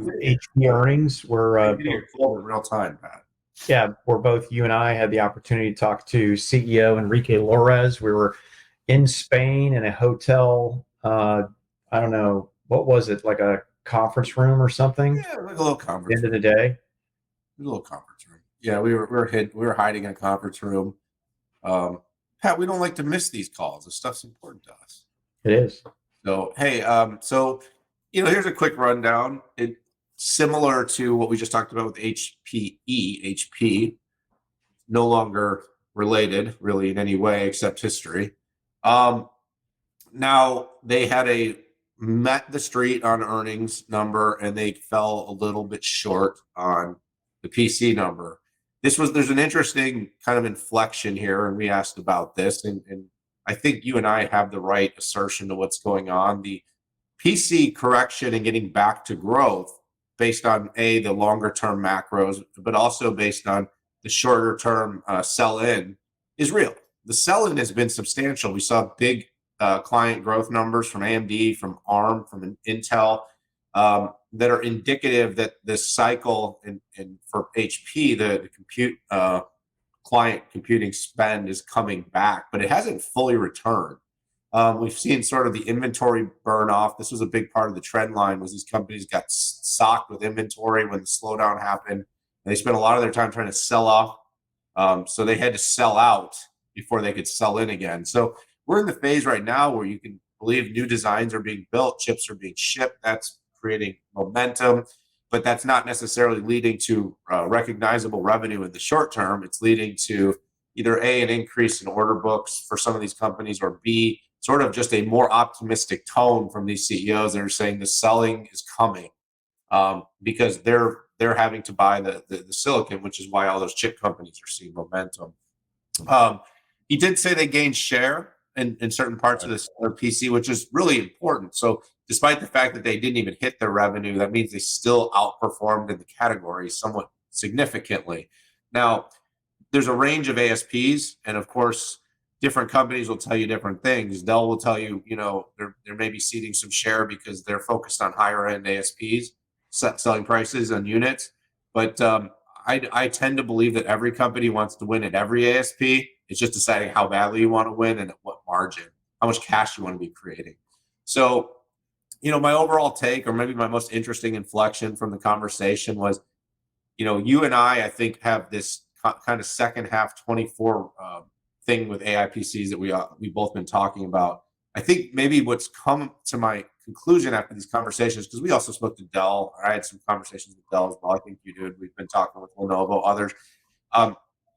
HP earnings were Getting a call in real time, Pat. yeah, where both you and I had the opportunity to talk to CEO Enrique Lores. We were in Spain in a hotel. I don't know, what was it, like a conference room or something? Yeah, like a little At the conference end of room. the day, A little conference room. Yeah, we were hiding in a conference room. Pat, we don't like to miss these calls. This stuff's important to us. it is. So hey, here's a quick rundown. It similar to what we just talked about with HP, no longer related really in any way except history. Um, Now they had a met the street on earnings number and they fell a little bit short on the PC number. There's an interesting kind of inflection here, and we asked about this, and I think you and I have the right assertion to what's going on. The PC correction and getting back to growth based on the longer term macros, but also based on the shorter term sell in is real. The sell in has been substantial. We saw big client growth numbers from AMD, from ARM, from Intel that are indicative that this cycle and for HP, the compute client computing spend is coming back, but it hasn't fully returned. We've seen sort of the inventory burn off. This was a big part of the trend line was these companies got socked with inventory when the slowdown happened. And they spent a lot of their time trying to sell off. So they had to sell out before they could sell in again. So we're in the phase right now where you can believe new designs are being built, chips are being shipped. That's creating momentum, but that's not necessarily leading to recognizable revenue in the short term. It's leading to either A, an increase in order books for some of these companies, or B, sort of just a more optimistic tone from these CEOs that are saying the selling is coming because they're having to buy the silicon, which is why all those chip companies are seeing momentum. He did say they gained share in certain parts of this PC, which is really important. So despite the fact that they didn't even hit their revenue, that means they still outperformed in the category somewhat significantly. Now, there's a range of ASPs, and of course, different companies will tell you different things. Dell will tell you, they're maybe ceding some share because they're focused on higher end ASPs, selling prices on units. But I tend to believe that every company wants to win at every ASP. It's just deciding how badly you want to win and at what margin, how much cash you want to be creating. So, my overall take, or maybe my most interesting inflection from the conversation was, you and I think, have this kind of second half 24 thing with AI PCs that we've both been talking about. I think maybe what's come to my conclusion after these conversations, because we also spoke to Dell, or I had some conversations with Dell as well. I think you did. We've been talking with Lenovo, others.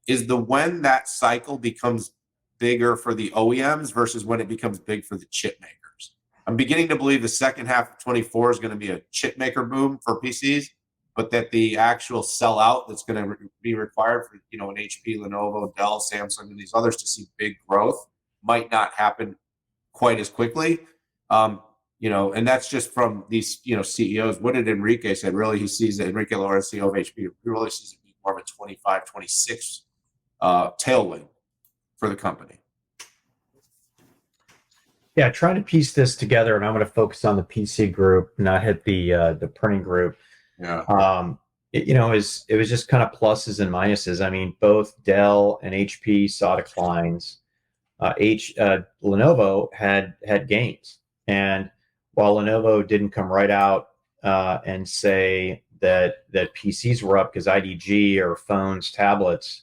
Is when that cycle becomes bigger for the OEMs versus when it becomes big for the chip makers. I'm beginning to believe the second half of 24 is going to be a chip maker boom for PCs, but that the actual sell out that's going to be required for an HP, Lenovo, Dell, Samsung, and these others to see big growth might not happen quite as quickly. And that's just from these CEOs. What did Enrique say? Really, he sees that Enrique Lores, CEO of HP, he really sees it being more of a 25, 26 tailwind for the company. Yeah, trying to piece this together, and I'm going to focus on the PC group, not hit the printing group. Yeah. It was just kind of pluses and minuses. I mean, both Dell and HP saw declines. Lenovo had gains, and while Lenovo didn't come right out and say that PCs were up because IDG or phones, tablets,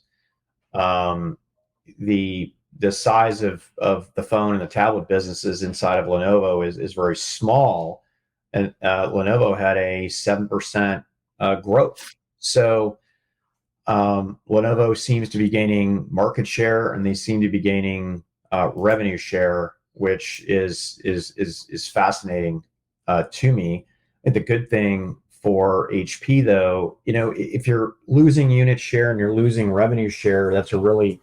the size of the phone and the tablet businesses inside of Lenovo is very small, and Lenovo had a 7% growth. So Lenovo seems to be gaining market share, and they seem to be gaining revenue share, which is fascinating to me. And the good thing for HP, though, if you're losing unit share and you're losing revenue share, that's a really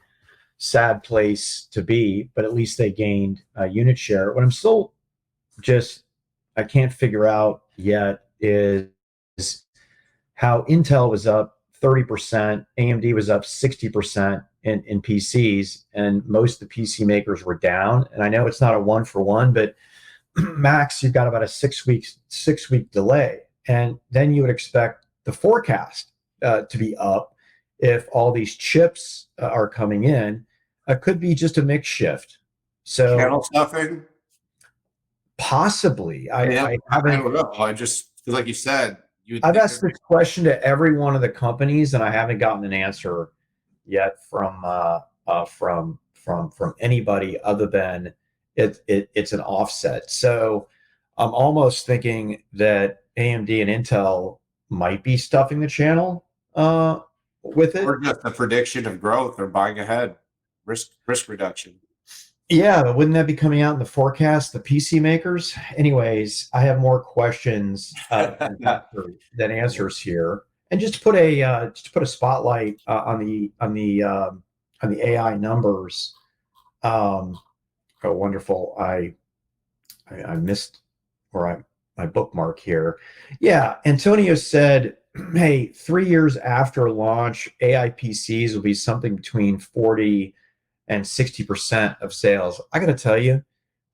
sad place to be. But at least they gained unit share. What I'm still I can't figure out yet is how Intel was up 30%, AMD was up 60% in PCs, and most of the PC makers were down. And I know it's not a one for one, but max, you've got about a six week delay. And then you would expect the forecast to be up if all these chips are coming in. It could be just a mix shift. So Channel stuffing. possibly, I I haven't. don't know. I just because, like you said, I've asked this question to every one of the companies, and I haven't gotten an answer yet from anybody other than it's an offset. So I'm almost thinking that AMD and Intel might be stuffing the channel with it. or just a prediction of growth or buying ahead, risk reduction. Yeah, but wouldn't that be coming out in the forecast, the PC makers? Anyways, I have more questions than answers here. And just to put a spotlight on the AI numbers. Oh, wonderful! I missed or my bookmark here. Yeah, Antonio said, "Hey, 3 years after launch, AI PCs will be something between 40 and 60% of sales." I got to tell you,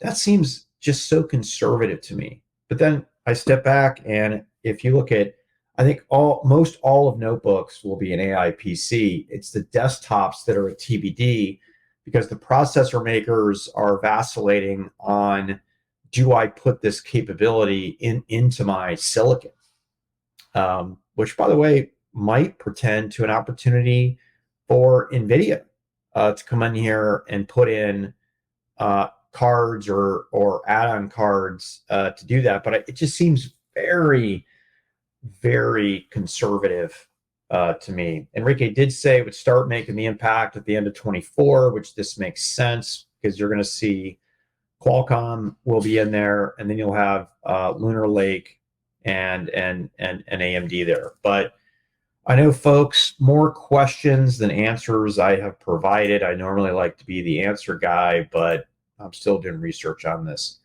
that seems just so conservative to me. But then I step back, and if you look at, I think most all of notebooks will be an AI PC. It's the desktops that are a TBD because the processor makers are vacillating on, do I put this capability into my silicon? Which, by the way, might portend to an opportunity for NVIDIA to come in here and put in cards or add-on cards to do that. But it just seems very, very conservative to me. Enrique did say it would start making the impact at the end of 24, which this makes sense because you're going to see Qualcomm will be in there, and then you'll have Lunar Lake and AMD there. But I know, folks, more questions than answers I have provided. I normally like to be the answer guy, but I'm still doing research on this.